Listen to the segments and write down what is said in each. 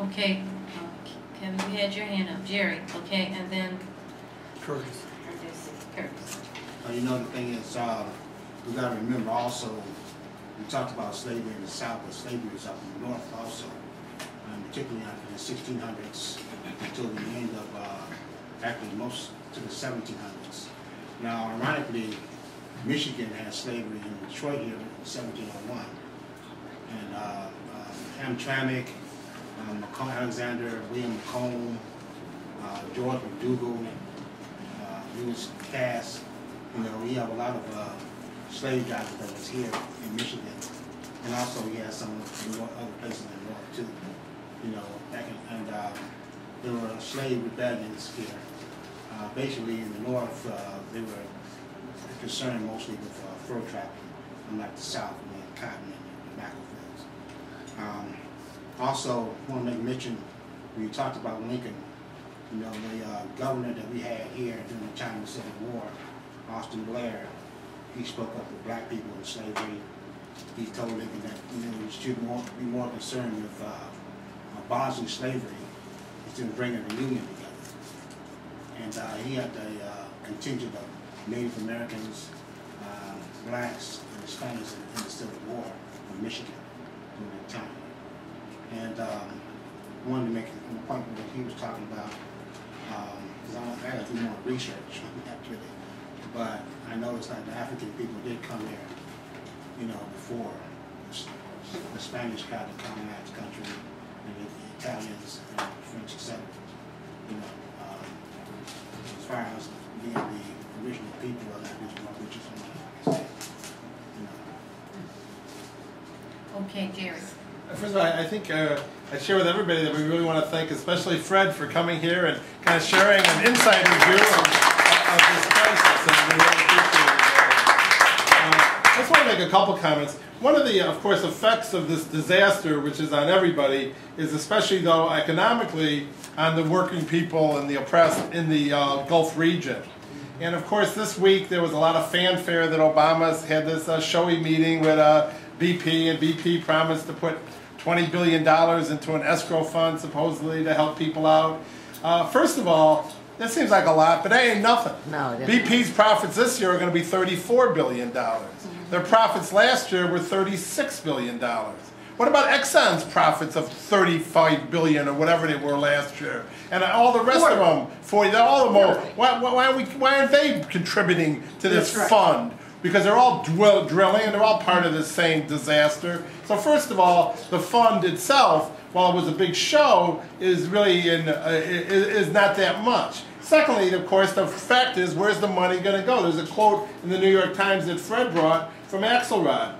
Okay, Kevin, you had your hand up. Jerry, okay, and then Curtis. Curtis. You know, the thing is, we got to remember also, we talked about slavery in the South, but slavery is up in the North also, particularly after the 1600s until the end of, actually most to the 1700s. Now, ironically, Michigan had slavery in Detroit here in 1701. And Hamtramck, Alexander, William McComb, George McDougal, Lewis Cass, you know, we have a lot of slave drivers that was here in Michigan. And also we had some other places in the north too. You know, back in, and there were slave rebellions here. Basically in the north, they were concerned mostly with fur trapping, unlike the south, we had cotton and tobacco fields. Also, I want to make mention, when you talked about Lincoln, you know, the governor that we had here during the time of the Civil War, Austin Blair, he spoke up for black people in slavery. He told Lincoln that, you know, we should be more concerned with abolishing slavery instead of bringing the Union together. And he had a contingent of Native Americans, blacks, and Hispanics in the Civil War in Michigan during that time. And I wanted to make a point of what he was talking about, because I got to do more research actually. But I noticed that the African people did come here, you know, before the Spanish got to colonize the country, and the Italians and the French, etc. You know, as far as being the original people of that region, which is what I say. You know. Okay, Jerry. First of all, I think I share with everybody that we really want to thank especially Fred for coming here and kind of sharing an insider view of this crisis. And we really appreciate it. I just want to make a couple comments. One of the, of course, effects of this disaster, which is on everybody, is especially, though, economically on the working people and the oppressed in the Gulf region. And, of course, this week there was a lot of fanfare that Obama's had this showy meeting with BP, and BP promised to put $20 billion into an escrow fund, supposedly, to help people out. First of all, that seems like a lot, but that ain't nothing. No, BP's profits this year are going to be $34 billion. Their profits last year were $36 billion. What about Exxon's profits of $35 billion or whatever they were last year? And all the rest of them, all of them, why aren't they contributing to this fund? Because they're all drilling and they're all part of the same disaster. So first of all, the fund itself, while it was a big show, is really is not that much. Secondly, of course, the fact is, where's the money going to go? There's a quote in the New York Times that Fred brought from Axelrod,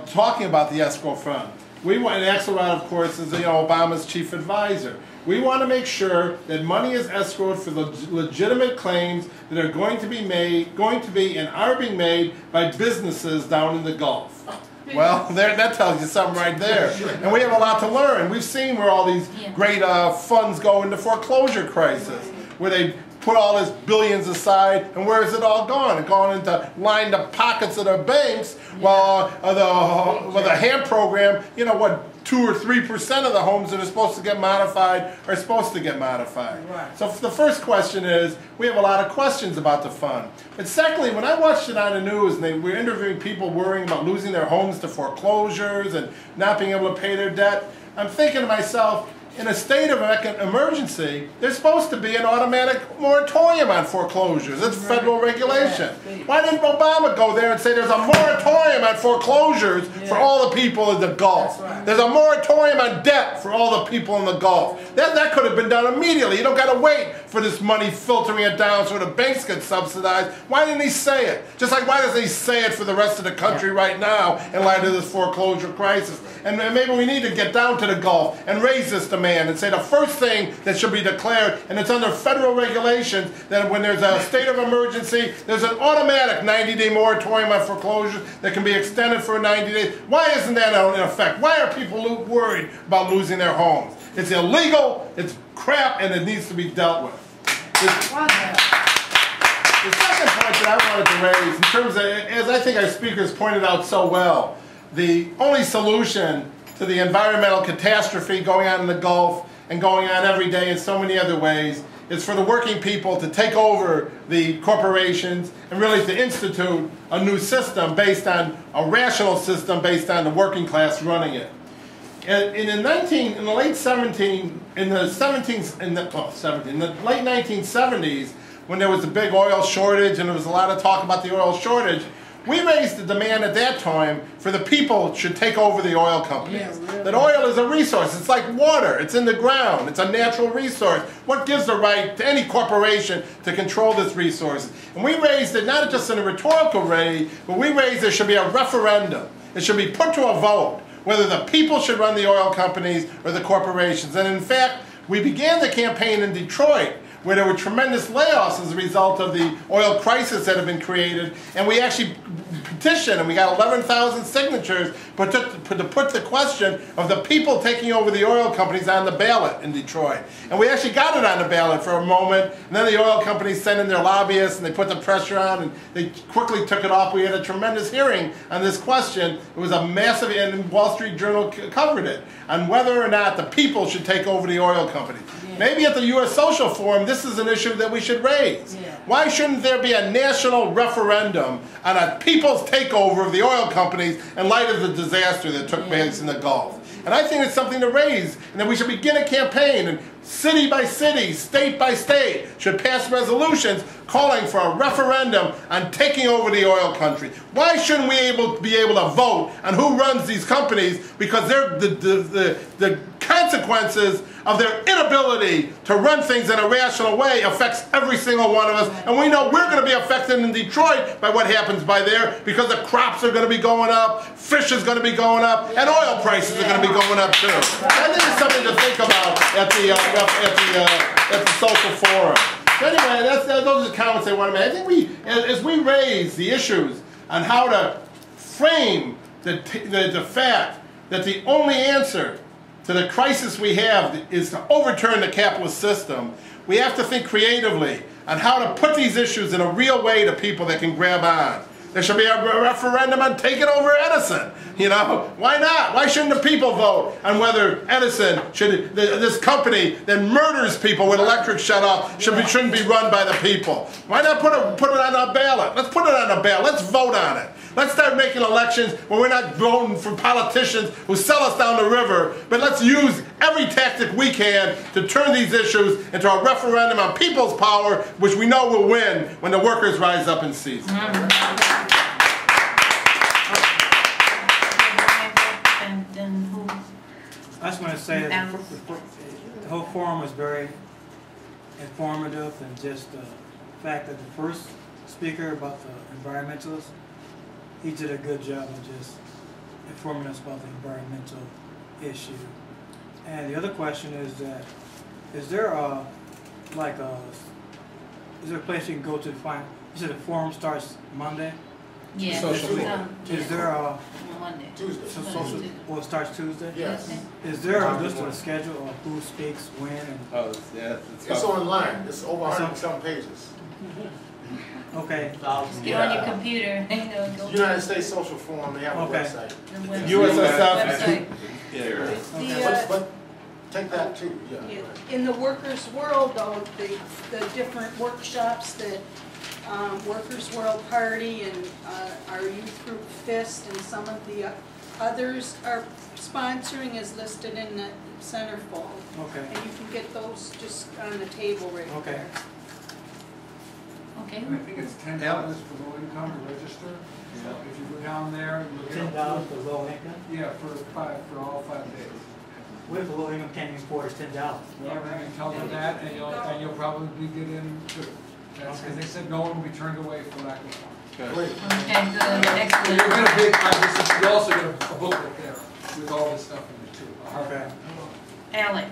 talking about the escrow fund. And Axelrod, of course, is Obama's chief advisor. We want to make sure that money is escrowed for the legitimate claims that are going to be and are being made by businesses down in the Gulf. Well, that tells you something right there. And we have a lot to learn. We've seen where all these great funds go into foreclosure crisis, where they put all this billions aside, and where is it all gone? It's gone into lined the pockets of their banks, while the HAMP program, 2 or 3% of the homes that are supposed to get modified are supposed to get modified. Right. So the first question is, we have a lot of questions about the fund. But secondly, when I watched it on the news and they were interviewing people worrying about losing their homes to foreclosures and not being able to pay their debt, I'm thinking to myself, in a state of emergency, there's supposed to be an automatic moratorium on foreclosures. It's federal regulation. Why didn't Obama go there and say there's a moratorium on foreclosures for all the people in the Gulf? There's a moratorium on debt for all the people in the Gulf. That could have been done immediately. You don't got to wait for this money filtering it down so the banks get subsidized. Why didn't he say it? Just like why doesn't he say it for the rest of the country right now in light of this foreclosure crisis? And maybe we need to get down to the Gulf and raise this demand and say the first thing that should be declared, and it's under federal regulations, that when there's a state of emergency, there's an automatic 90-day moratorium on foreclosures that can be extended for 90 days. Why isn't that in effect? Why are people worried about losing their homes? It's illegal, it's crap, and it needs to be dealt with. The second point that I wanted to raise, in terms of, as I think our speakers pointed out so well, the only solution to the environmental catastrophe going on in the Gulf and going on every day in so many other ways is for the working people to take over the corporations and really to institute a new system based on a rational system based on the working class running it. In the late 1970s, when there was a big oil shortage and there was a lot of talk about the oil shortage, we raised the demand at that time for the people should take over the oil companies. Yeah, really. That oil is a resource. It's like water. It's in the ground. It's a natural resource. What gives the right to any corporation to control this resource? And we raised it not just in a rhetorical way, but we raised there should be a referendum. It should be put to a vote whether the people should run the oil companies or the corporations. And in fact, we began the campaign in Detroit, where there were tremendous layoffs as a result of the oil crisis that had been created, and we actually petitioned, and we got 11,000 signatures to put the question of the people taking over the oil companies on the ballot in Detroit. And we actually got it on the ballot for a moment, and then the oil companies sent in their lobbyists, and they put the pressure on, and they quickly took it off. We had a tremendous hearing on this question. It was a massive, and Wall Street Journal covered it, on whether or not the people should take over the oil companies. Yeah. Maybe at the U.S. Social Forum, this is an issue that we should raise. Yeah. Why shouldn't there be a national referendum on a people's takeover of the oil companies in light of the disaster that took place in the Gulf? And I think it's something to raise, and that we should begin a campaign, and city by city, state by state, should pass resolutions calling for a referendum on taking over the oil country. Why shouldn't we be able to vote on who runs these companies? Because they're the consequences of their inability to run things in a rational way affects every single one of us. And we know we're going to be affected in Detroit by what happens by there, because the crops are going to be going up, fish is going to be going up, and oil prices are going to be going up too. I think it's something to think about at the social forum. So anyway, those are the comments I want to make. I think as we raise the issues on how to frame the fact that the only answer to the crisis we have is to overturn the capitalist system, we have to think creatively on how to put these issues in a real way to people that can grab on. There should be a referendum on taking over Edison. You know, why not? Why shouldn't the people vote on whether Edison should, this company that murders people with electric shut-off, shouldn't be run by the people? Why not put it on a ballot? Let's put it on a ballot. Let's vote on it. Let's start making elections where we're not voting for politicians who sell us down the river, but let's use every tactic we can to turn these issues into a referendum on people's power, which we know will win when the workers rise up and seize. I just want to say that the whole forum was very informative, and just the fact that the first speaker about the environmentalists, he did a good job of just informing us about the environmental issue. And the other question is that, is there a place you can go to find, you said the forum starts Monday? Yeah. Is there a Monday? Tuesday. Well, it starts Tuesday? Yes. Is there a list of the schedule of who speaks when? And It's online. It's over 100-some pages. Okay. Just get on your computer. United States Social Forum, they have a website. USSF. Yeah. But take that too. Yeah. In the workers' world, though, the different workshops that Workers' World Party and our youth group FIST and some of the others are sponsoring is listed in the centerfold. Okay. And you can get those just on the table right there. Okay. I think it's $10 for low income to register. So if you go down there and look $10 for low income? Yeah, for all 5 days. What if the low income can't even afford $10? Well, then you tell them that, and you'll probably get in too. That's because they said no one will be turned away for lack of funds. Good. Okay, good. Excellent. You're going to you also get a booklet there with all this stuff in it too. Okay. Alex.